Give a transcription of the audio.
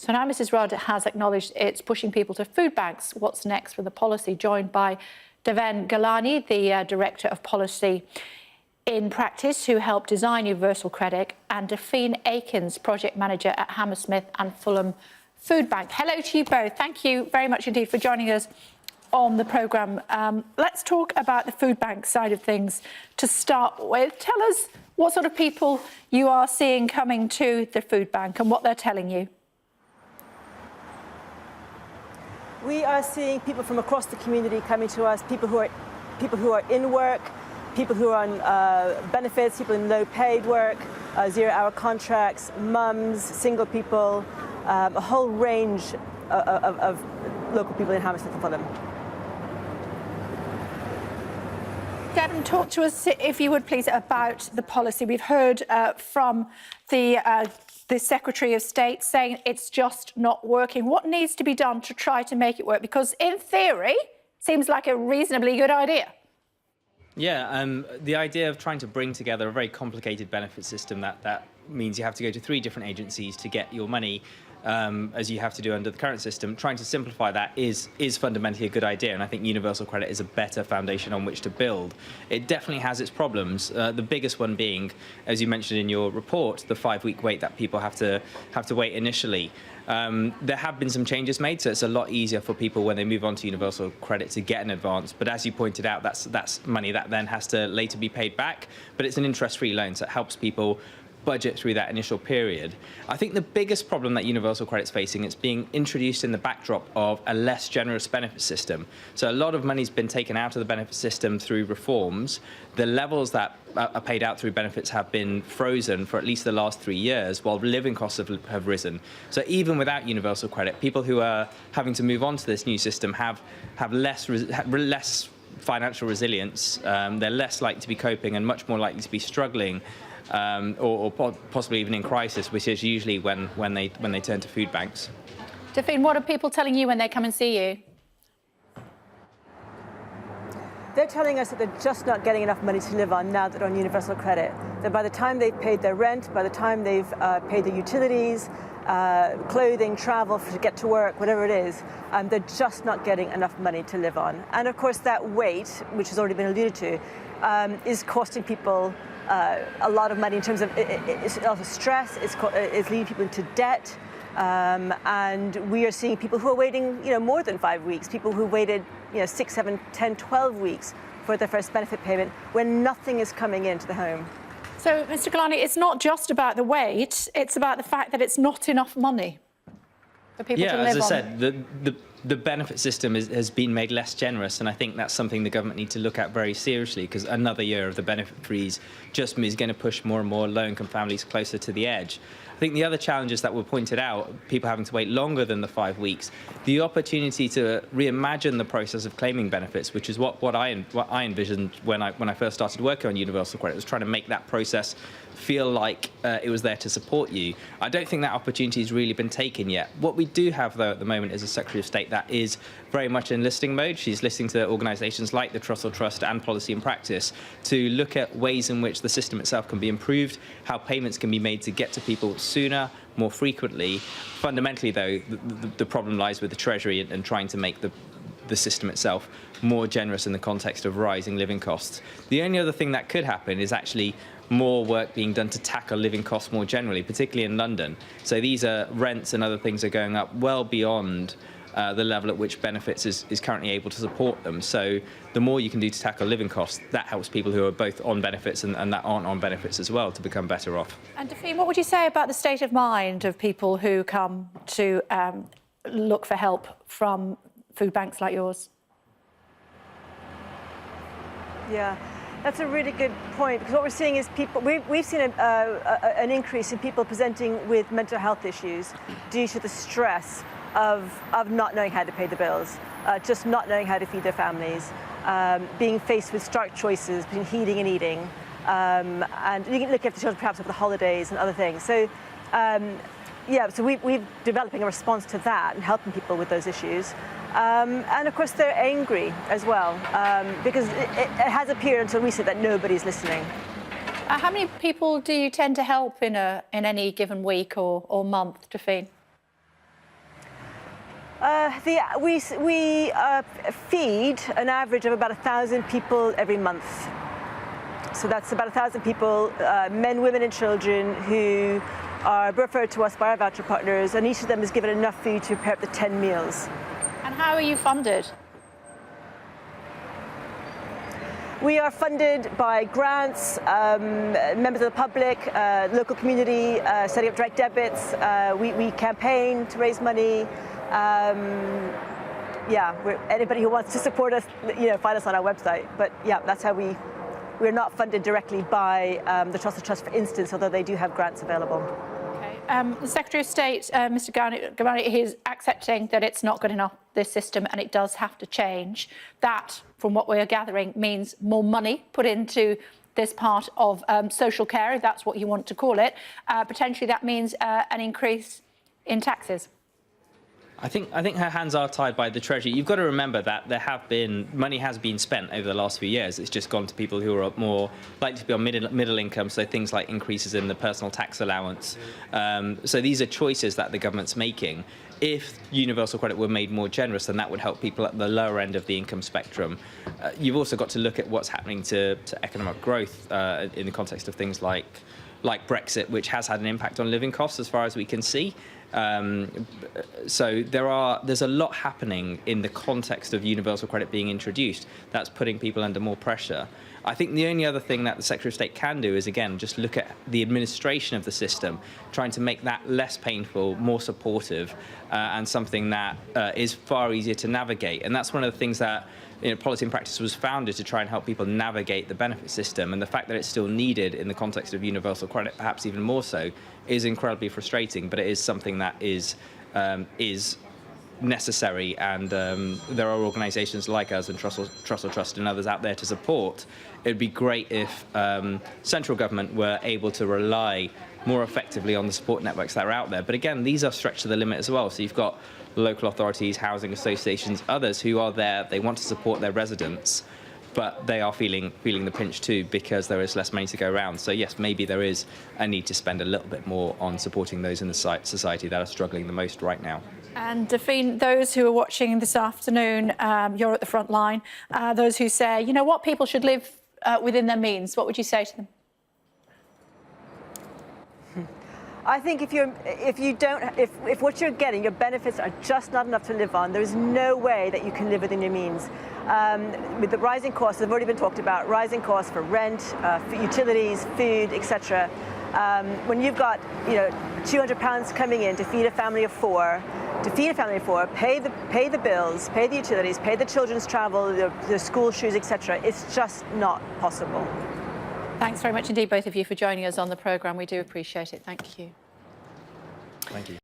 So now Mrs Rudd has acknowledged it's pushing people to food banks. What's next for the policy? Joined by Deven Ghelani, the Director of Policy in Practice, who helped design Universal Credit, and Deven Ghelani, Project Manager at Hammersmith and Fulham Food Bank. Hello to you both. Thank you very much indeed for joining us on the programme. Let's talk about the food bank side of things to start with. Tell us what sort of people you are seeing coming to the food bank and what they're telling you. We are seeing people from across the community coming to us, people who are in work, people who are on benefits, people in low-paid work, zero-hour contracts, mums, single people, a whole range of local people in Hammersmith and Fulham. Deven, talk to us, if you would please, about the policy. We've heard from the Secretary of State saying it's just not working. What needs to be done to try to make it work? Because in theory, it seems like a reasonably good idea. Yeah, the idea of trying to bring together a very complicated benefit system that means you have to go to 3 different agencies to get your money, as you have to do under the current system. Trying to simplify that is fundamentally a good idea, and I think Universal Credit is a better foundation on which to build. It definitely has its problems, the biggest one being, as you mentioned in your report, the 5-week wait that people have to wait initially. There have been some changes made, so it's a lot easier for people when they move on to Universal Credit to get an advance. But as you pointed out, that's money that then has to later be paid back. But it's an interest-free loan, so it helps people budget through that initial period. I think the biggest problem that Universal Credit's facing is being introduced in the backdrop of a less generous benefit system. So a lot of money's been taken out of the benefit system through reforms. The levels that are paid out through benefits have been frozen for at least the last 3 years, while living costs have risen. So even without Universal Credit, people who are having to move on to this new system have less financial resilience. They're less likely to be coping and much more likely to be struggling, or possibly even in crisis, which is usually when they turn to food banks. Deven, what are people telling you when they come and see you? They're telling us that they're just not getting enough money to live on now that they're on Universal Credit. That by the time they've paid their rent, by the time they've paid their utilities, clothing, travel to get to work, whatever it is, they're just not getting enough money to live on. And of course that wait, which has already been alluded to, is costing people a lot of money in terms of it's a lot of stress. It's leading people into debt, and we are seeing people who are waiting, more than 5 weeks. People who waited, 6, 7, 10, 12 weeks for their first benefit payment when nothing is coming into the home. So, Mr. Ghelani, it's not just about the wait; it's about the fact that it's not enough money for people to live on. Yeah, as I said, the benefit system has been made less generous, and I think that's something the government need to look at very seriously, because another year of the benefit freeze just is going to push more and more low-income families closer to the edge. I think the other challenges that were pointed out, people having to wait longer than the 5 weeks, the opportunity to reimagine the process of claiming benefits, which is what I envisioned when I first started working on Universal Credit, was trying to make that process feel like it was there to support you. I don't think that opportunity has really been taken yet. What we do have, though, at the moment is a Secretary of State that is very much in listening mode. She's listening to organisations like the Trussell Trust and Policy in Practice to look at ways in which the system itself can be improved, how payments can be made to get to people sooner, more frequently. Fundamentally, though, the problem lies with the Treasury and trying to make the system itself more generous in the context of rising living costs. The only other thing that could happen is actually more work being done to tackle living costs more generally, particularly in London. So these are rents and other things are going up well beyond the level at which benefits is currently able to support them. So the more you can do to tackle living costs, that helps people who are both on benefits and that aren't on benefits as well to become better off. And Deven, what would you say about the state of mind of people who come to look for help from food banks like yours? Yeah. That's a really good point, because what we're seeing is we've seen an increase in people presenting with mental health issues due to the stress of not knowing how to pay the bills, just not knowing how to feed their families, being faced with stark choices between heating and eating, and you can look after children perhaps over the holidays and other things. So, so we're developing a response to that and helping people with those issues. And of course they're angry as well, because it has appeared until recently that nobody's listening. How many people do you tend to help in any given week or month, Deven? We feed an average of about 1,000 people every month. So that's about 1,000 people, men, women and children, who are referred to us by our voucher partners, and each of them is given enough food to prepare up to 10 meals. And how are you funded? We are funded by grants, members of the public, local community, setting up direct debits. We campaign to raise money. Anybody who wants to support us, find us on our website. But yeah, that's how we're not funded directly by the Trussell Trust, for instance, although they do have grants available. Okay. The Secretary of State, Mr. Ghelani, is accepting that it's not good enough, this system, and it does have to change. That, from what we are gathering, means more money put into this part of social care, if that's what you want to call it. Potentially that means an increase in taxes. I think her hands are tied by the Treasury. You've got to remember that money has been spent over the last few years. It's just gone to people who are more likely to be on middle income, so things like increases in the personal tax allowance. So these are choices that the government's making. If universal credit were made more generous, then that would help people at the lower end of the income spectrum. You've also got to look at what's happening to economic growth in the context of things like Brexit, which has had an impact on living costs as far as we can see. So there's a lot happening in the context of universal credit being introduced that's putting people under more pressure. I think the only other thing that the Secretary of State can do is, again, just look at the administration of the system, trying to make that less painful, more supportive, and something that is far easier to navigate. And that's one of the things that Policy and Practice was founded to try and help people navigate the benefit system, and the fact that it's still needed in the context of universal credit, perhaps even more so, is incredibly frustrating. But it is something that is necessary, and there are organisations like us and Trussell Trust and others out there to support. It would be great if central government were able to rely more effectively on the support networks that are out there. But again, these are stretched to the limit as well. So you've got local authorities, housing associations, others who are there. They want to support their residents, but they are feeling the pinch too, because there is less money to go around. So yes, maybe there is a need to spend a little bit more on supporting those in the society that are struggling the most right now. And Deven, those who are watching this afternoon, you're at the front line. Those who say, you know what, people should live within their means. What would you say to them? I think if what you're getting, your benefits are just not enough to live on, there is no way that you can live within your means. With the rising costs, they've already been talked about, rising costs for rent, for utilities, food, etc. When you've got £200 coming in to feed a family of four, pay the bills, pay the utilities, pay the children's travel, the school shoes, etc. It's just not possible. Thanks very much indeed, both of you, for joining us on the programme. We do appreciate it. Thank you. Thank you.